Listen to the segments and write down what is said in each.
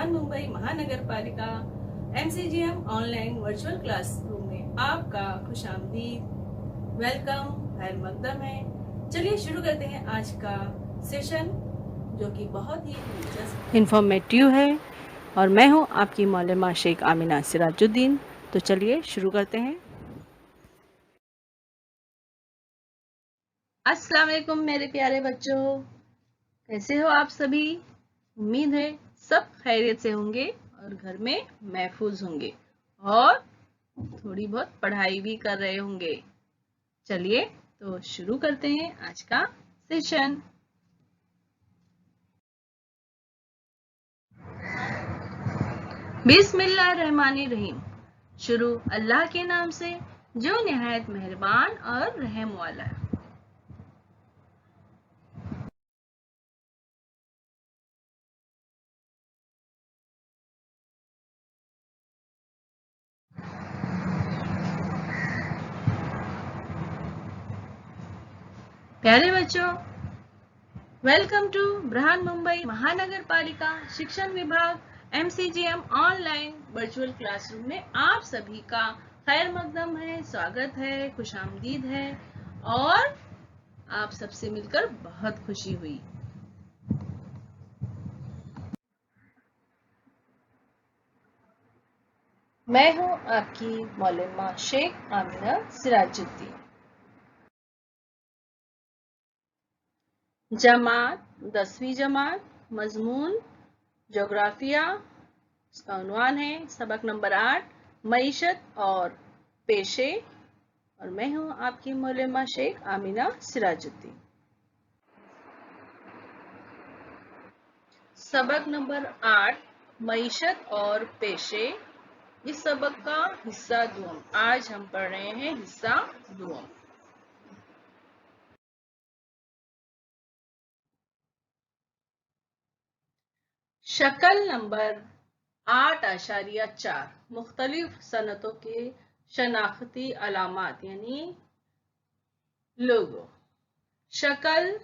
बृहन मुंबई महानगर पालिका MCGM online virtual classroom में आपका खुशामदीद, वेलकम, खैर मकदम है। चलिए शुरू करते हैं आज का सेशन, जो कि बहुत ही दिलचस्प इंफॉर्मेटिव है और मैं हूं आपकी मौलमा शेख आमिना सिराजुद्दीन। तो चलिए शुरू करते हैं। अस्सलाम वालेकुम मेरे प्यारे बच्चों, कैसे हो आप सभी? उम्मीद है सब खैरियत से होंगे और घर में महफूज होंगे और थोड़ी बहुत पढ़ाई भी कर रहे होंगे। चलिए तो शुरू करते हैं आज का सेशन। बिस्मिल्लाहिर्रहमानिर्रहीम। शुरू अल्लाह के नाम से जो निहायत मेहरबान और रहम वाला है। प्यारे बच्चों, वेलकम टू बृहन मुंबई महानगर पालिका शिक्षण विभाग MCGM ऑनलाइन वर्चुअल क्लासरूम में आप सभी का खैर मकदम है, स्वागत है, खुशामदीद है और आप सबसे मिलकर बहुत खुशी हुई। मैं हूं आपकी मौलमा शेख आमिना सिराजुद्दीन। जमात 10वीं जमात, मजमून जोग्राफिया, इसका उन्वान है सबक नंबर 8 मईशत और पेशे, और मैं हूं आपकी मौलमा शेख आमिना सिराजुद्दीन। सबक नंबर 8 मईशत और पेशे, इस सबक का हिस्सा दुम। आज हम पढ़ रहे हैं हिस्सा दुम। शक्ल नंबर 8.4 मुख्तलिफ सनतों के शनाख्ती अलामात यानी लोगो। शक्ल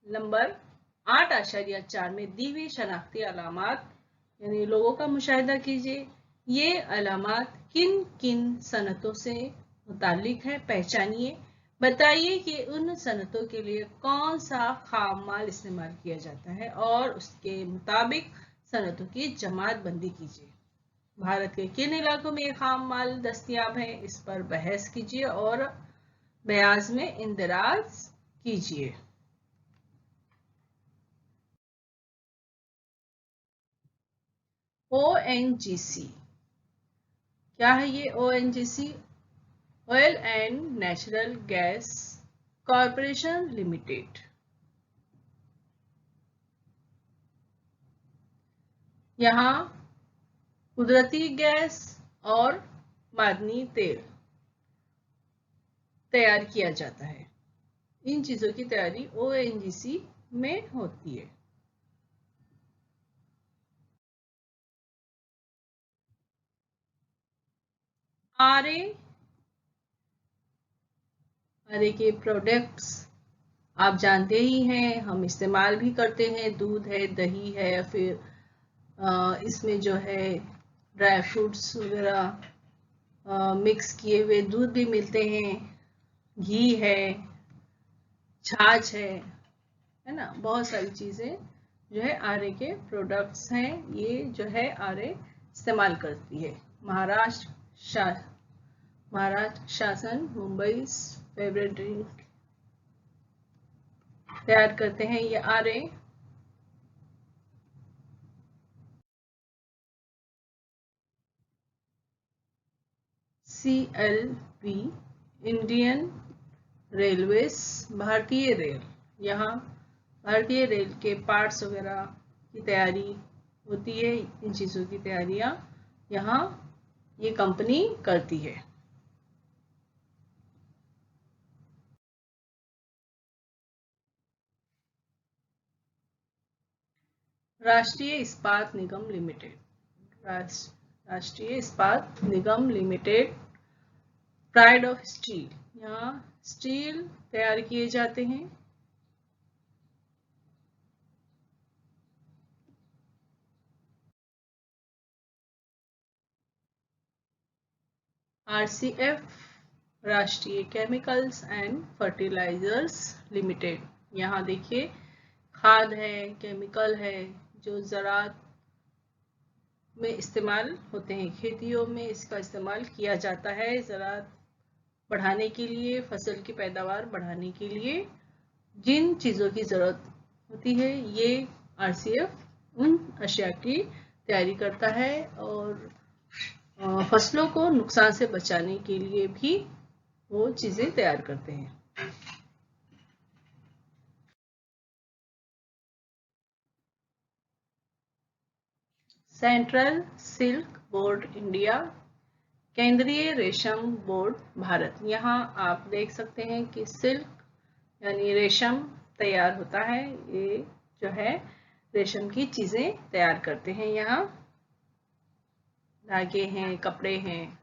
नंबर 8.4 में दी हुई शनाख्ती अलामात यानी लोगों का मुशाहिदा कीजिए। ये अलामात किन किन सनतों से मुताल्लिक है, पहचानिए। बताइए कि उन सनतों के लिए कौन सा खाम माल इस्तेमाल किया जाता है और उसके मुताबिक सनतों की जमात बंदी कीजिए। भारत के किन इलाकों में खाम माल दस्तयाब है, इस पर बहस कीजिए और बयाज में इंदराज कीजिए। ONGC क्या है? ये ONGC oil and natural gas corporation limited. यहाँ कुदरती गैस और मादनी तेल तैयार किया जाता है। इन चीजों की तैयारी ONGC में होती है। आरे के प्रोडक्ट्स आप जानते ही हैं, हम इस्तेमाल भी करते हैं। दूध है, दही है, फिर इसमें जो है ड्राई फ्रूट्स वगैरह मिक्स किए हुए दूध भी मिलते हैं, घी है, छाछ है ना, बहुत सारी चीजें जो है आरे के प्रोडक्ट्स हैं। ये जो है आरे इस्तेमाल करती है। महाराष्ट्र शासन मुंबई फेवरेट ड्रिंक तैयार करते हैं ये आरे। CLV इंडियन रेलवेज, भारतीय रेल। यहाँ भारतीय रेल के पार्ट्स वगैरह की तैयारी होती है। इन चीज़ों की तैयारियाँ यहाँ ये कंपनी करती है। राष्ट्रीय इस्पात निगम लिमिटेड। राष्ट्रीय इस्पात निगम लिमिटेड, प्राइड ऑफ स्टील। यहाँ स्टील तैयार किए जाते हैं। RCF राष्ट्रीय केमिकल्स एंड फर्टिलाइजर्स लिमिटेड। यहाँ देखिए खाद है, केमिकल है जो ज़राअत में इस्तेमाल होते हैं, खेतियों में इसका इस्तेमाल किया जाता है ज़राअत बढ़ाने के लिए, फसल की पैदावार बढ़ाने के लिए जिन चीज़ों की ज़रूरत होती है ये RCF उन अशिया की तैयारी करता है और फसलों को नुकसान से बचाने के लिए भी वो चीज़ें तैयार करते हैं। सेंट्रल सिल्क बोर्ड इंडिया, केंद्रीय रेशम बोर्ड भारत। यहाँ आप देख सकते हैं कि सिल्क यानी रेशम तैयार होता है, ये जो है रेशम की चीजें तैयार करते हैं। यहाँ धागे हैं, कपड़े हैं।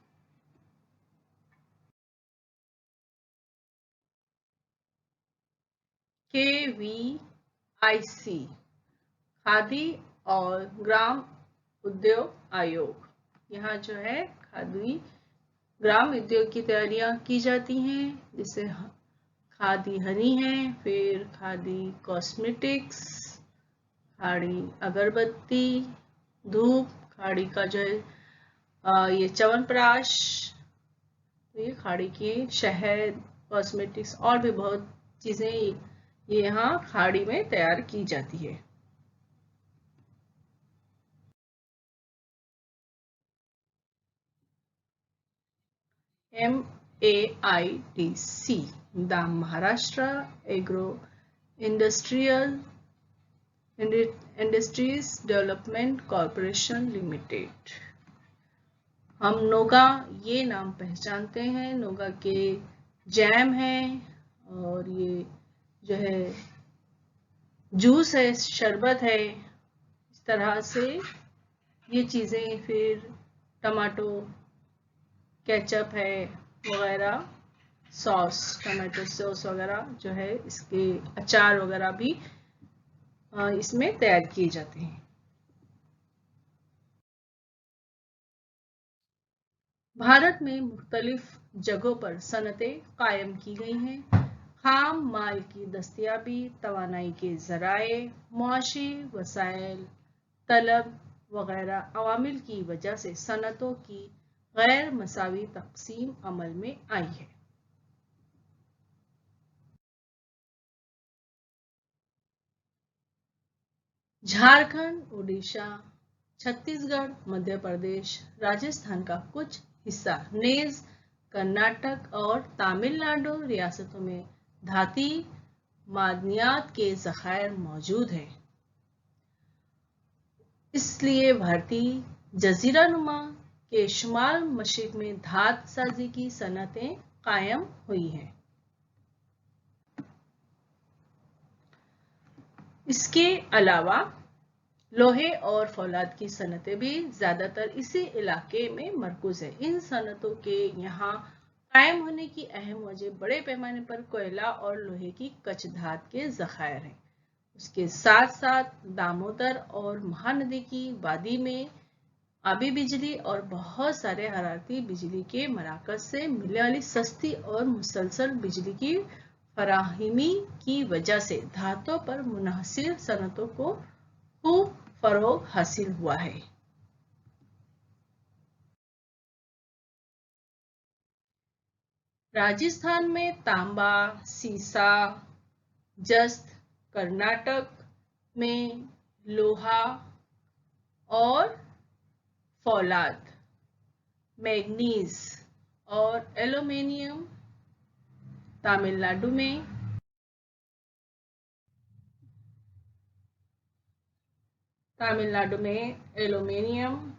KVIC खादी और ग्राम उद्योग आयोग, यहाँ जो है खादी ग्राम उद्योग की तैयारियां की जाती हैं, जिससे खादी हनी है, फिर खादी कॉस्मेटिक्स, खाड़ी अगरबत्ती, धूप, खाड़ी का जो है ये च्यवनप्राश, तो ये खाड़ी की शहद, कॉस्मेटिक्स और भी बहुत चीजें ये यहाँ खाड़ी में तैयार की जाती है। MAIDC the Maharashtra agro industries development corporation limited. हम नोगा ये नाम पहचानते हैं, नोगा के जैम है और ये जो है जूस है, शरबत है, इस तरह से ये चीज़ें, फिर टमाटो केचप है वगैरह, सॉस, टमाटो सॉस वगैरह जो है, इसके अचार वगैरह भी इसमें तैयार किए जाते हैं। भारत में मुख्तलिफ जगहों पर सनतें कायम की गई हैं। खाम माल की दस्तयाबी, तवानाई के ज़राए, मुआशी वसाइल, तलब वगैरह अवामिल की वजह से सनतों की गैर मसावी तकसीम अमल में आई है। झारखंड, उड़ीसा, छत्तीसगढ़, मध्य प्रदेश, राजस्थान का कुछ हिस्सा, नेज, कर्नाटक और तमिलनाडु रियासतों में धाती मादनियात के ज़खायर मौजूद हैं। इसलिए भारतीय जजीरा नुमा के शुमाल मशरिक में धात साजी की सनतें कायम हुई हैं। इसके अलावा लोहे और फौलाद की सनतें भी ज्यादातर इसी इलाके में मरकूज है। इन सनतों के यहाँ कायम होने की अहम वजह बड़े पैमाने पर कोयला और लोहे की कच्च धात के ज़खायर हैं। उसके साथ साथ दामोदर और महानदी की वादी में आबी बिजली और बहुत सारे हरारती बिजली के मराकज से मिलने वाली सस्ती और मुसलसल बिजली की फराहमी की वजह से धातों पर मुनहसिर सनतों को खूब फरोग हासिल हुआ है। राजस्थान में तांबा, सीसा, जस्त, कर्नाटक में लोहा और फौलाद, मैग्नीज और एल्यूमीनियम, तमिलनाडु में एल्यूमीनियम,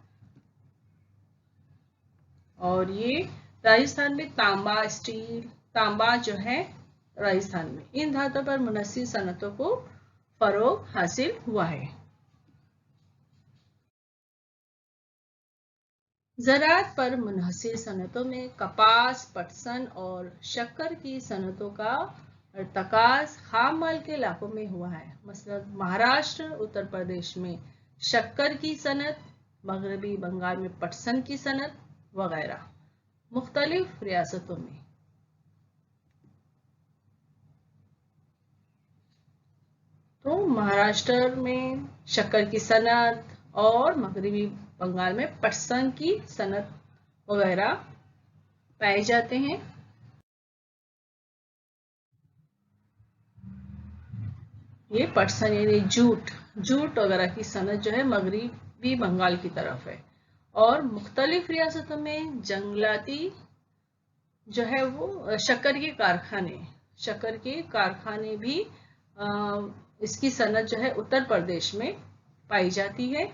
और ये राजस्थान में तांबा, स्टील, तांबा जो है राजस्थान में, इन धातुओं पर मुनस्सिर सनतों को फरोग हासिल हुआ है। ज़राअत पर मुनहसिर सनतों में कपास, पटसन और शक्कर की सनतों का इर्तिकाज़ खाम माल के इलाकों में हुआ है। मसलन महाराष्ट्र, उत्तर प्रदेश में शक्कर की सनत, मगरबी बंगाल में पटसन की सनत वगैरह। मुख्तलिफ रियासतों में। तो महाराष्ट्र में शक्कर की सनत और मगरबी बंगाल में पटसन की सनत वगैरह पाए जाते हैं। ये पटसन यानी जूट जूट वगैरह की सनत जो है मगरबी बंगाल की तरफ है। और मुख्तलिफ रियासतों में जंगलाती जो है वो शक्कर के कारखाने भी इसकी सनत जो है उत्तर प्रदेश में पाई जाती है।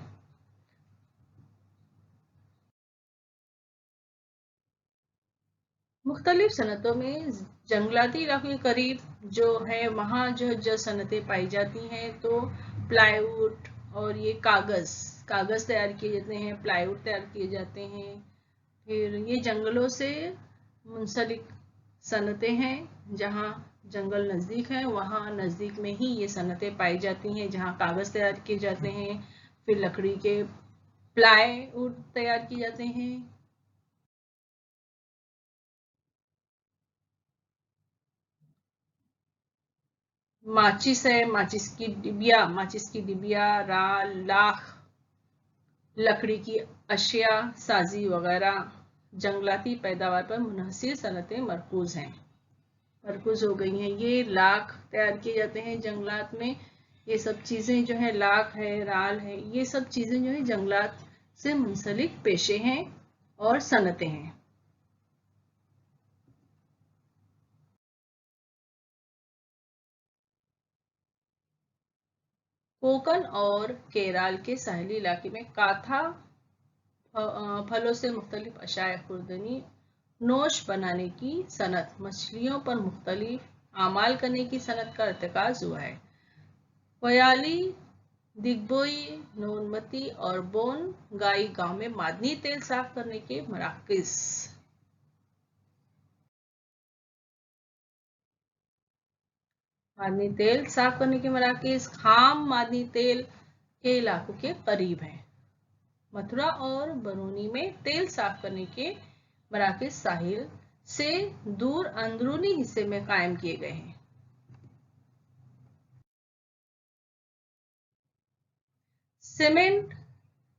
मुख्तलिफ सनतों में जंगलाती इलाकों के करीब जो है वहाँ जो सनतें पाई जाती हैं, तो प्लाईवुड और ये कागज तैयार किए जाते हैं, प्लाईवुड तैयार किए जाते हैं। फिर ये जंगलों से मुंसलिक सनतें हैं, जहाँ जंगल नज़दीक है वहाँ नज़दीक में ही ये सनतें पाई जाती हैं, जहाँ कागज़ तैयार किए जाते हैं, फिर लकड़ी के प्लाईवुड तैयार किए जाते हैं। माचिस है, माचिस की डिबिया, राल, लाख, लकड़ी की अशिया साजी वगैरह जंगलाती पैदावार पर मुनहसिर सनतें मरकूज हो गई हैं। ये लाख तैयार किए जाते हैं जंगलात में। ये सब चीजें जो है, लाख है, राल है, ये सब चीजें जो है जंगलात से मुंसलिक पेशे हैं और सनतें हैं। कोकण और केरल के साहिली इलाके में काथा फलों से मुख्तलिफ अशाया खुर्दनी नोश बनाने की सनत, मछलियों पर मुख्तलिफ आमाल करने की सनत का इर्तिकाज हुआ है। वयाली, दिग्बोई, नूनमती और बोन गाई गांव में मादनी तेल साफ करने के मराकज। मादनी तेल साफ करने के मराकज खाम मादनी तेल के इलाकों के करीब हैं। मथुरा और बरौनी में तेल साफ करने के मराकज साहिल से दूर अंदरूनी हिस्से में कायम किए गए हैं।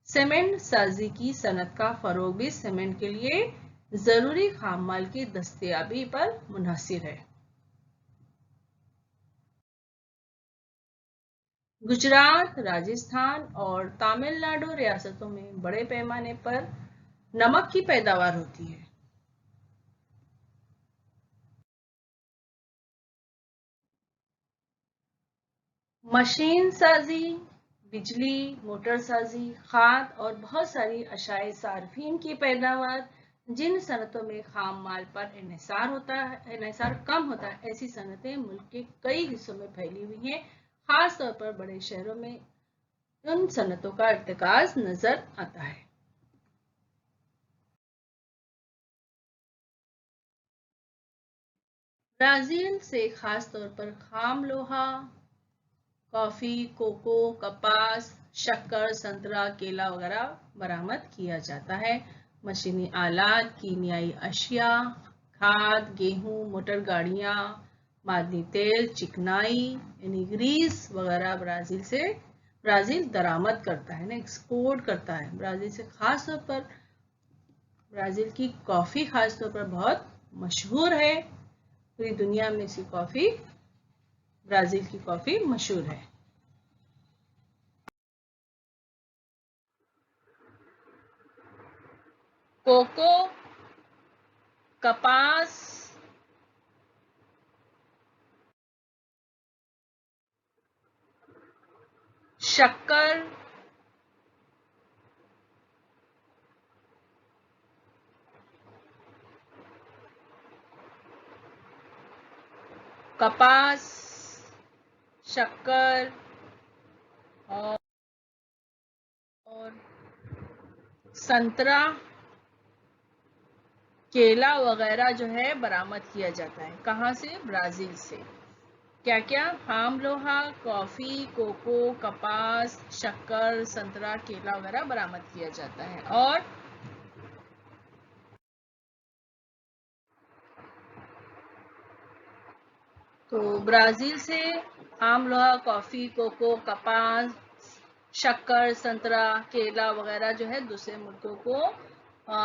सीमेंट साजी की सनत का फरोग भी सीमेंट के लिए जरूरी खाम माल की दस्तयाबी पर मुनहसिर है। गुजरात, राजस्थान और तमिलनाडु रियासतों में बड़े पैमाने पर नमक की पैदावार होती है। मशीन साजी, बिजली, मोटर साजी, खाद और बहुत सारी अशाए सार्फिन की पैदावार, जिन सनतों में खाम माल पर इन्हिसार कम होता है, ऐसी सनतें मुल्क के कई हिस्सों में फैली हुई हैं। खास तौर पर बड़े शहरों में उन सनतों का इर्तिकाज नजर आता है। ब्राजील से खास तौर पर खाम लोहा, कॉफी, कोको, कपास, शक्कर, संतरा, केला वगैरह बरामद किया जाता है। मशीनी आलात, कीमियाई अशिया, खाद, गेहूं, मोटर गाड़ियां, मादनी तेल, चिकनाई यानी ग्रीस वगैरह ब्राजील दरामद करता है ना, एक्सपोर्ट करता है। ब्राजील से खास तौर पर ब्राजील की कॉफी खास तौर पर बहुत मशहूर है। पूरी दुनिया में इसकी कॉफी, ब्राजील की कॉफी मशहूर है। कोको, कपास, शक्कर, कपास, शक्कर और संतरा, केला वगैरह जो है बरामद किया जाता है। कहाँ से? ब्राजील से। क्या क्या? खाम लोहा, कॉफी, कोको, कपास, शक्कर, संतरा, केला वगैरह बरामद किया जाता है। और तो ब्राजील से आम, लोहा, कॉफी, कोको, कपास, शक्कर, संतरा, केला वगैरह जो है दूसरे मुल्कों को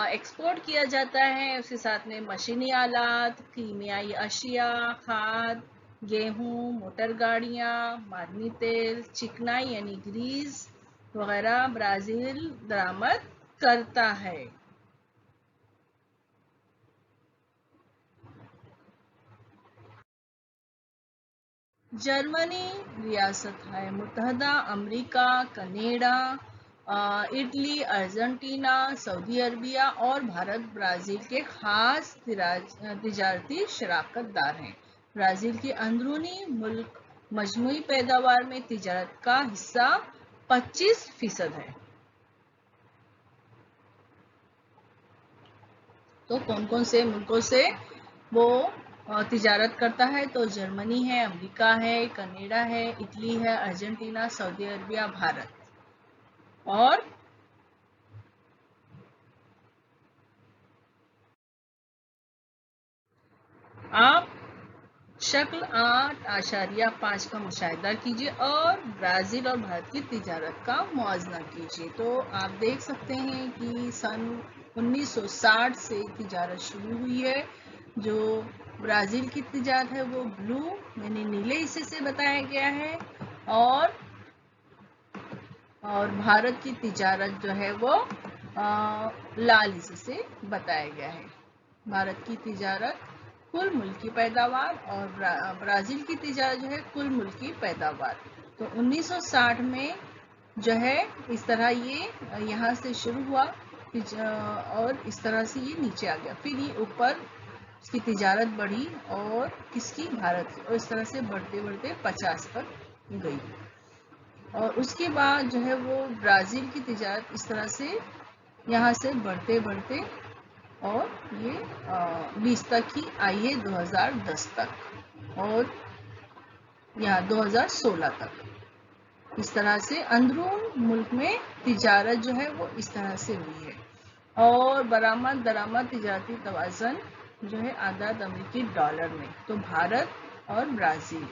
एक्सपोर्ट किया जाता है। उसके साथ में मशीनी आलात, कीमियाई अशिया, खाद, गेहूं, मोटर गाड़ियां, मादनी तेल, चिकनाई यानी ग्रीस वगैरह ब्राजील दरामद करता है। जर्मनी रियासत है। मुत्तहदा America, Canada, Italy, Argentina, Saudi Arabia और भारत ब्राजील के खास तिजारती शराकतदार हैं। ब्राजील की अंदरूनी मुल्क मजमूई पैदावार में तिजारत का हिस्सा 25% है। तो कौन कौन से मुल्कों से वो तिजारत करता है? तो जर्मनी है, अमेरिका है, कनाडा है, इटली है, अर्जेंटीना, सऊदी अरबिया, भारत। और आप शक्ल 8.5 का मुशाहिदा कीजिए और ब्राजील और भारत की तिजारत का मुआवजा कीजिए। तो आप देख सकते हैं कि सन 1960 से तिजारत शुरू हुई है। जो ब्राजील की तिजारत है वो ब्लू यानी नीले हिस्से से बताया गया है, और भारत की तिजारत जो है वो लाल हिस्से से बताया गया है। भारत की तिजारत कुल मुल्क की पैदावार और ब्राजील की तिजारत जो है कुल मुल्क की पैदावार। तो 1960 में जो है इस तरह ये यहाँ से शुरू हुआ और इस तरह से ये नीचे आ गया, फिर ये ऊपर इसकी तिजारत बढ़ी और किसकी? भारत की, और इस तरह से बढ़ते बढ़ते 50 तक गई। और उसके बाद जो है वो ब्राजील की तिजारत इस तरह से यहाँ से बढ़ते बढ़ते और ये 20 तक ही आई है, 2010 तक और यहाँ 2016 तक। इस तरह से अंदरून मुल्क में तिजारत जो है वो इस तरह से हुई है। और बरामद दरामद तिजारती तवाज़न जो है आदाद अमेरिकी डॉलर में। तो भारत और ब्राजील,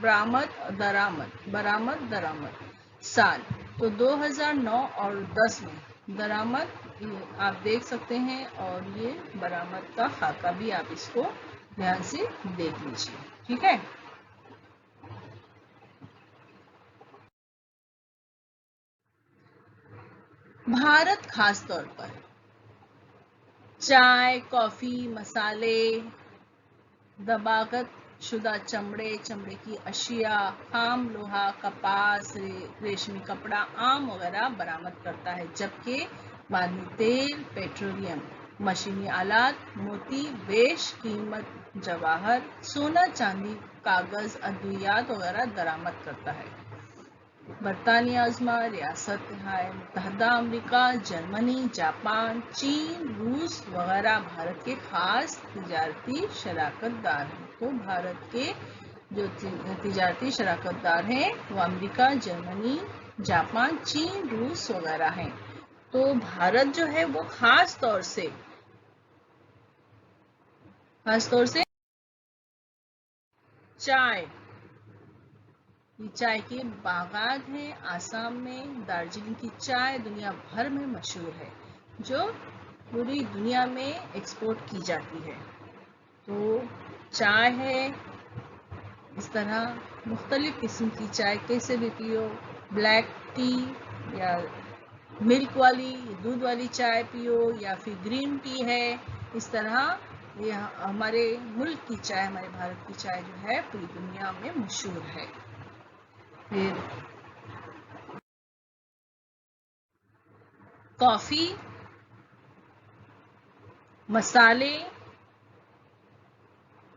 बरामद दरामद साल तो 2009 और 10 में दरामद आप देख सकते हैं, और ये बरामद का खाका भी आप इसको ध्यान से देख लीजिए। ठीक है। भारत खास तौर पर चाय, कॉफी, मसाले, दबागत शुदा चमड़े, चमड़े की अशिया, खाम लोहा, कपास, रेशमी कपड़ा, आम वगैरह बरामद करता है। जबकि मादनी तेल, पेट्रोलियम, मशीनी आलात, मोती, वेश, कीमत जवाहर, सोना, चांदी, कागज, अद्वियात वगैरह दरामद करता है। बरतानिया आज़मा रियासत है मुत्तहदा अमेरिका, जर्मनी, जापान, चीन, रूस वगैरह भारत के खास तिजारती शराकतदार हैं। तो भारत के जो तिजारती शराकतदार हैं वो अमेरिका, जर्मनी, जापान, चीन, रूस वगैरह हैं। तो भारत जो है वो खास तौर से चाय, ये चाय के बागात हैं आसाम में। दार्जिलिंग की चाय दुनिया भर में मशहूर है, जो पूरी दुनिया में एक्सपोर्ट की जाती है। तो चाय है इस तरह मुख्तलिफ किस्म की चाय, कैसे भी पियो, ब्लैक टी या मिल्क वाली, दूध वाली चाय पियो, या फिर ग्रीन टी है। इस तरह ये हमारे मुल्क की चाय, हमारे भारत की चाय जो है पूरी दुनिया में मशहूर है। फिर कॉफी, मसाले,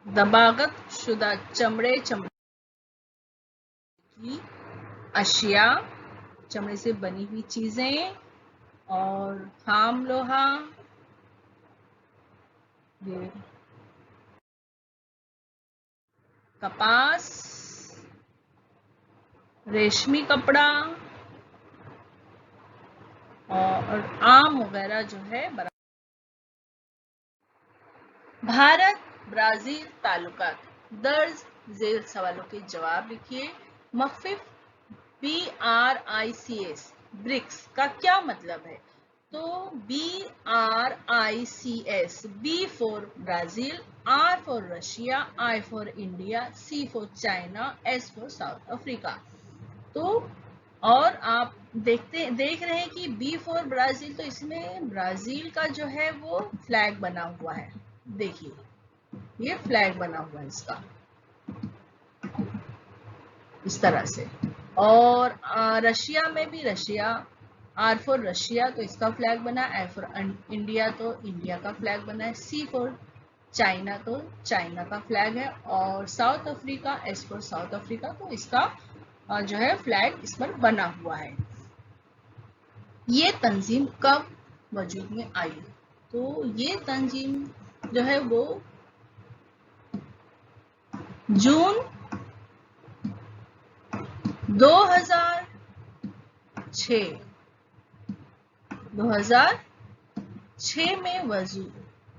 दबागत शुदा चमड़े, चमड़े की अशिया, चमड़े से बनी हुई चीजें, और खाम लोहा, कपास, रेशमी कपड़ा और आम वगैरह जो है। भारत ब्राजील ताल्लुकात दर्ज जेल सवालों के जवाब लिखिए। मखफिफ BRICS ब्रिक्स का क्या मतलब है? तो BRICS, B for Brazil, R for Russia, I for India, C for China, S for south Africa. तो और आप देख रहे हैं कि B फॉर ब्राजील, तो इसमें ब्राजील का जो है वो फ्लैग बना हुआ है। देखिए ये फ्लैग बना हुआ है इसका इस तरह से। और रशिया में भी रशिया, R फॉर रशिया तो इसका फ्लैग बना, I फॉर इंडिया तो इंडिया का फ्लैग बना है, C फॉर चाइना तो चाइना का फ्लैग है, और south Africa, S for south Africa तो इसका जो है फ्लैग इस पर बना हुआ है। ये तंजीम कब वजूद में आई? तो ये तंजीम जो है वो जून 2006 में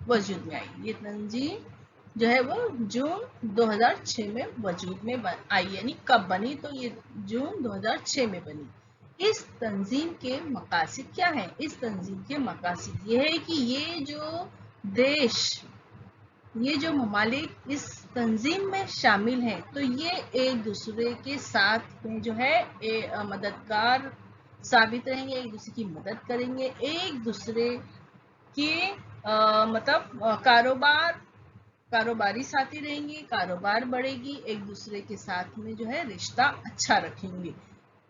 वजूद में आई। ये तंजीम जो है वो जून 2006 में वजूद में आई। यानी कब बनी? तो ये जून 2006 में बनी। इस तंजीम के मकासद क्या है? इस तंजीम के मकासद ये है कि ये जो देश, ये जो ममालिक इस तंजीम में शामिल हैं, तो ये एक दूसरे के साथ में जो है मददगार साबित रहेंगे, एक दूसरे की मदद करेंगे, एक दूसरे के मतलब कारोबारी साथी रहेंगे, कारोबार बढ़ेगी, एक दूसरे के साथ में जो है रिश्ता अच्छा रखेंगे।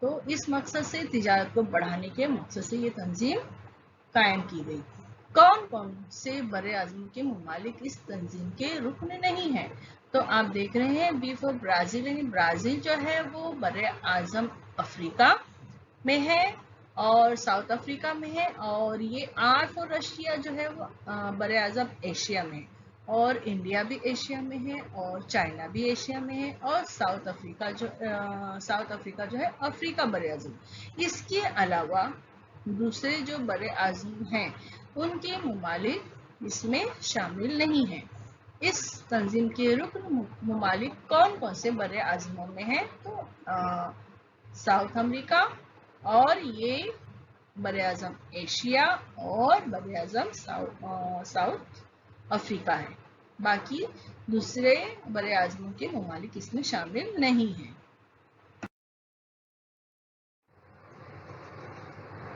तो इस मकसद से, तिजारत को बढ़ाने के मकसद से ये तंजीम कायम की गई। कौन कौन से बड़े आज़म के ममालिक इस तंजीम के रुकन नहीं है? तो आप देख रहे हैं बी फॉर ब्राजील, यानी ब्राजील जो है वो बड़े आज़म अफ्रीका में है और साउथ अफ्रीका में है, और ये R फॉर रशिया जो है वो बड़े आज़म एशिया में है, और इंडिया भी एशिया में है, और चाइना भी एशिया में है, और साउथ अफ्रीका जो है अफ्रीका बड़े आज़म। इसके अलावा दूसरे जो बड़े आज़म हैं उनके ममालिक इसमें शामिल नहीं हैं। इस तंजीम के रुकन ममालिक कौन कौन से बड़े आज़मों में है? तो साउथ अमेरिका, और ये बड़े आज़म एशिया, और बड़े आज़म साउथ अफ्रीका है। बाकी दूसरे बड़े आज़मों के ममालिक इसमें शामिल नहीं हैं।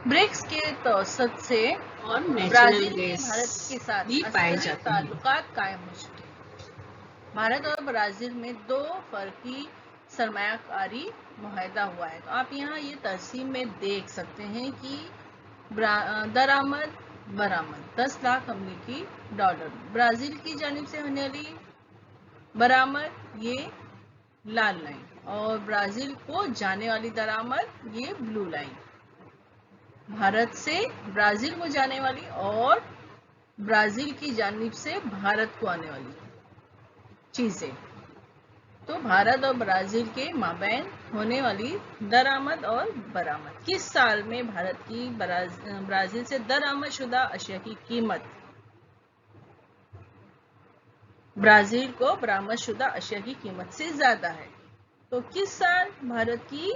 ब्रिक्स के तौसत से और ब्राजील नेचुरल के गैस भारत के साथ भी पाए जाते हैं। ताल्लुकात कायम हो चुके हैं। भारत और ब्राजील में दो फर्की सरमायाकारी मुआहदा हुआ है। तो आप यहाँ ये तरसीम में देख सकते हैं कि दरामद बरामद 10 लाख अमेरिकी डॉलर ब्राजील की जानिब से होने वाली बरामद ये लाल लाइन, और ब्राजील को जाने वाली दरामद ये ब्लू लाइन। भारत से ब्राजील को जाने वाली और ब्राजील की जानिब से भारत को आने वाली चीजें। तो भारत और ब्राजील के माबैन होने वाली दरामद और बरामद। किस साल में भारत की ब्राजील से दरामद शुदा अशिया की कीमत ब्राजील को बरामद शुदा अशिया की कीमत से ज्यादा है? तो किस साल भारत की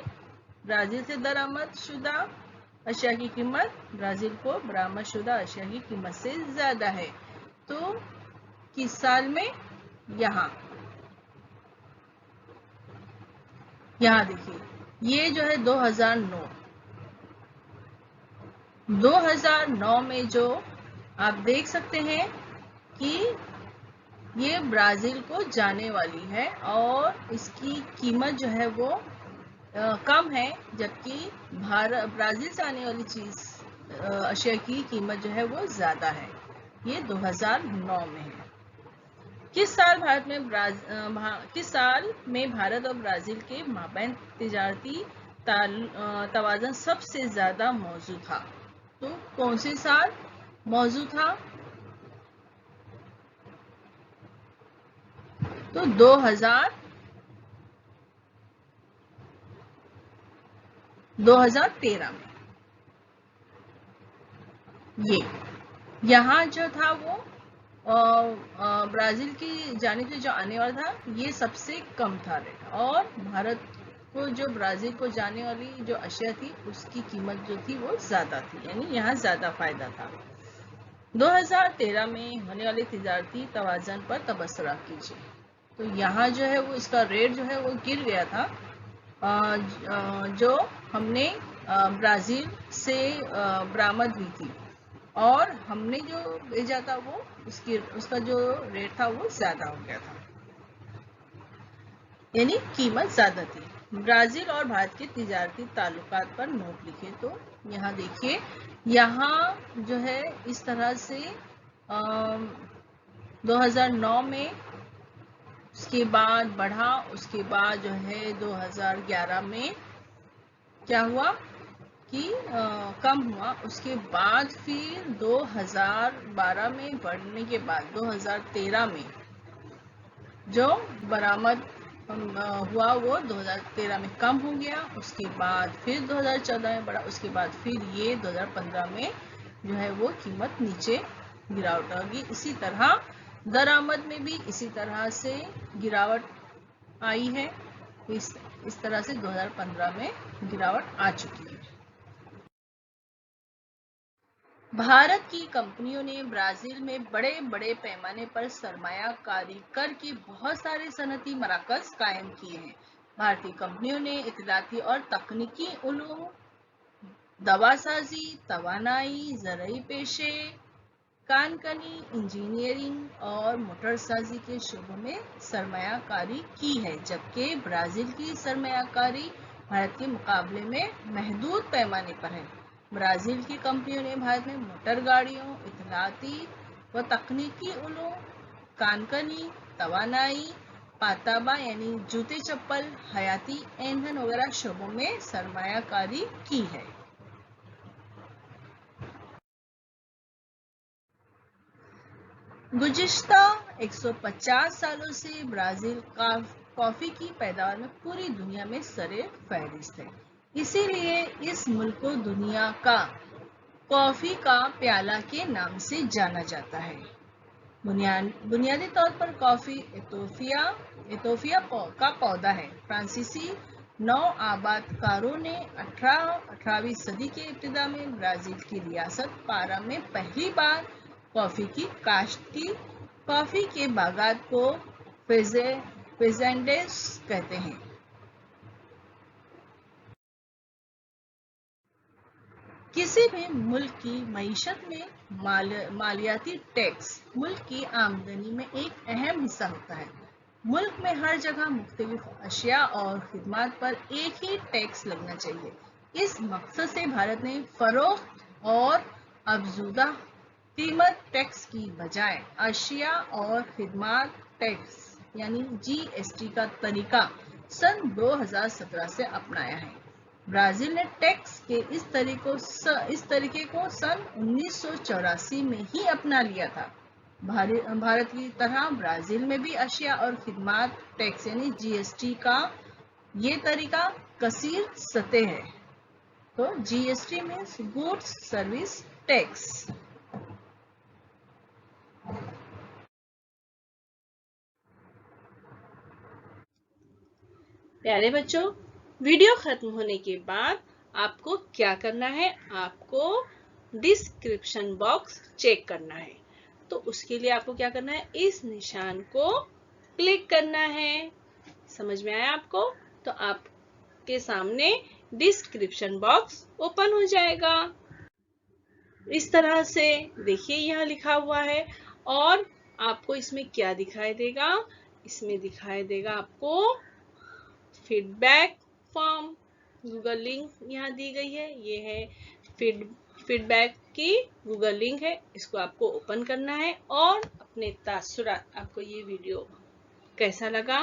ब्राजील से दरामद शुदा अशिया की कीमत ब्राजील को बरामद शुदा अशिया की कीमत से ज्यादा है? तो किस साल में? यहाँ देखिए, ये जो है 2009 में जो आप देख सकते हैं कि ये ब्राजील को जाने वाली है और इसकी कीमत जो है वो कम है, जबकि ब्राजील से आने वाली चीज अशिया की कीमत जो है वो ज्यादा है। ये 2009 में है। किस साल में भारत और ब्राजील के माबैन तिजारती तवाज़ुन सबसे ज्यादा मौजूद था? तो कौन से साल मौजूद था? तो 2013 में। ये यहाँ जो था वो ब्राजील की जाने से जो आने वाला था ये सबसे कम था रेट, और भारत को जो ब्राजील को जाने वाली जो अशिया थी उसकी कीमत जो थी वो ज्यादा थी, यानी यहाँ ज्यादा फायदा था। 2013 में होने वाले तिजारती तवाज़न पर तबसरा कीजिए। तो यहाँ जो है वो इसका रेट जो है वो गिर गया था, जो हमने ब्राजील से बरामद हुई थी, और हमने जो भेजा था वो उसका जो रेट था वो ज्यादा हो गया था, यानी कीमत ज्यादा थी। ब्राजील और भारत के तिजारती ताल्लुकात पर नोट लिखे। तो यहाँ देखिए, यहाँ जो है इस तरह से 2009 में, उसके बाद बढ़ा, उसके बाद जो है 2011 में क्या हुआ कि कम हुआ, उसके बाद फिर 2012 में बढ़ने के बाद 2013 में जो बरामद हुआ वो 2013 में कम हो गया, उसके बाद फिर 2014 में बढ़ा, उसके बाद फिर ये 2015 में जो है वो कीमत नीचे गिरावट होगी। इसी तरह दरामद में भी इसी तरह से गिरावट आई है। इस तरह से 2015 में गिरावट आ चुकी है। भारत की कंपनियों ने ब्राजील में बड़े बड़े पैमाने पर सरमायाकारी करके बहुत सारे सनती मराकज कायम किए हैं। भारतीय कंपनियों ने इत्तलाती और तकनीकी उलूम, दवासाजी, तवानाई, ज़राई पेशे, कानकनी, इंजीनियरिंग और मोटरसाजी के शोबों में सरमायाकारी की है, जबकि ब्राजील की सरमायाकारी भारत के मुकाबले में महदूद पैमाने पर है। ब्राजील की कंपनियों ने भारत में मोटर गाड़ियों, इत्तलाती व तकनीकी उलूम, कानकनी, तवानाई, पाताबा यानी जूते चप्पल, हयाती ईंधन वगैरह शोबों में सरमायाकारी की है। गुज़िश्ता 150 सालों से ब्राजील कॉफी की पैदावार में पूरी दुनिया में सरे फहरिस्त है। इसीलिए इस मुल्क को दुनिया का कॉफी का प्याला के नाम से जाना जाता है। बुनियादी तौर पर कॉफी इथोपिया का पौधा है। फ्रांसीसी नौ आबादकारों ने 18वीं सदी के इब्तिदा में ब्राजील की रियासत पारा में पहली बार कॉफी की काश्त की। कॉफी के बागात को फेजेंडेस कहते हैं। किसी भी मुल्क की मईशत में मालियाती टैक्स मुल्क की आमदनी में एक अहम हिस्सा होता है। मुल्क में हर जगह मुख्तलिफ अशिया और खिदमात पर एक ही टैक्स लगना चाहिए। इस मकसद से भारत ने फरोख्त और अफजुदा कीमत टैक्स की बजाय अशिया और खिदमात टैक्स यानी GST का तरीका सन 2017 से अपनाया है। ब्राजील ने टैक्स के इस तरीके को सन 1984 में ही अपना लिया था। भारत की तरह ब्राजील में भी अशिया और खिदमात टैक्स यानी GST का ये तरीका कसीर सतह है। तो GST means goods service tax. प्यारे बच्चों, वीडियो खत्म होने के बाद आपको क्या करना है? आपको डिस्क्रिप्शन बॉक्स चेक करना है। तो उसके लिए आपको क्या करना है? इस निशान को क्लिक करना है। समझ में आया आपको? तो आपके सामने डिस्क्रिप्शन बॉक्स ओपन हो जाएगा। इस तरह से देखिए, यहाँ लिखा हुआ है, और आपको इसमें क्या दिखाई देगा? इसमें दिखाई देगा आपको फीडबैक फॉर्म। गूगल लिंक यहाँ दी गई है, ये है फीडबैक की गूगल लिंक है। इसको आपको ओपन करना है और अपने तासुरात, आपको ये वीडियो कैसा लगा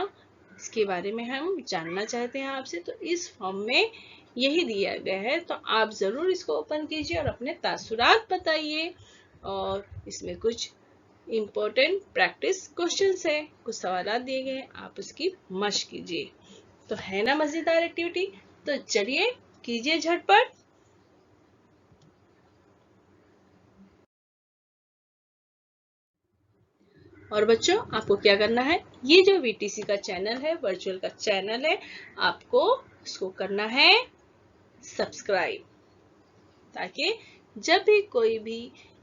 इसके बारे में हम जानना चाहते हैं आपसे। तो इस फॉर्म में यही दिया गया है, तो आप जरूर इसको ओपन कीजिए और अपने तासुरात बताइए। और इसमें कुछ इम्पोर्टेंट प्रैक्टिस क्वेश्चंस है, कुछ सवाल दिए गए हैं, आप उसकी मशक कीजिए। तो है ना मजेदार एक्टिविटी? तो चलिए कीजिए झटपट। और बच्चों आपको क्या करना है, ये जो वीटीसी का चैनल है, वर्चुअल का चैनल है, आपको इसको करना है सब्सक्राइब, ताकि जब भी कोई भी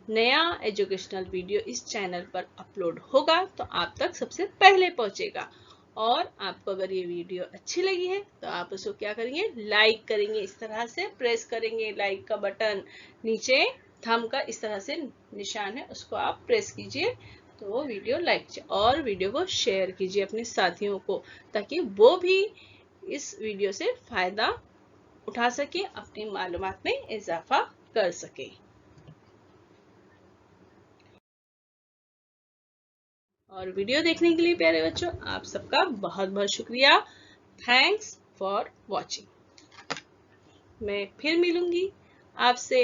नया एजुकेशनल वीडियो इस चैनल पर अपलोड होगा तो आप तक सबसे पहले पहुंचेगा। और आपको अगर ये वीडियो अच्छी लगी है तो आप उसको क्या करेंगे, लाइक करेंगे, इस तरह से प्रेस करेंगे लाइक का बटन, नीचे थंब का इस तरह से निशान है उसको आप प्रेस कीजिए तो वो वीडियो लाइक कीजिए, और वीडियो को शेयर कीजिए अपने साथियों को, ताकि वो भी इस वीडियो से फायदा उठा सके, अपनी मालूमात में इजाफा कर सके। और वीडियो देखने के लिए प्यारे बच्चों आप सबका बहुत बहुत शुक्रिया। Thanks for watching. मैं फिर मिलूंगी आपसे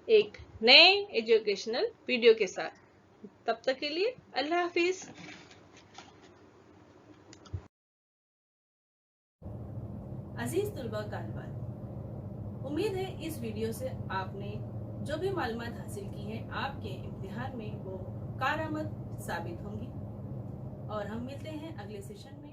एक नए एजुकेशनल वीडियो के साथ, तब तक के लिए अल्लाह हाफिज। अजीज तुलबा तालिबात, उम्मीद है इस वीडियो से आपने जो भी मालूमात हासिल की है आपके इम्तिहान में वो कारआमद साबित होंगी। और हम मिलते हैं अगले सेशन में।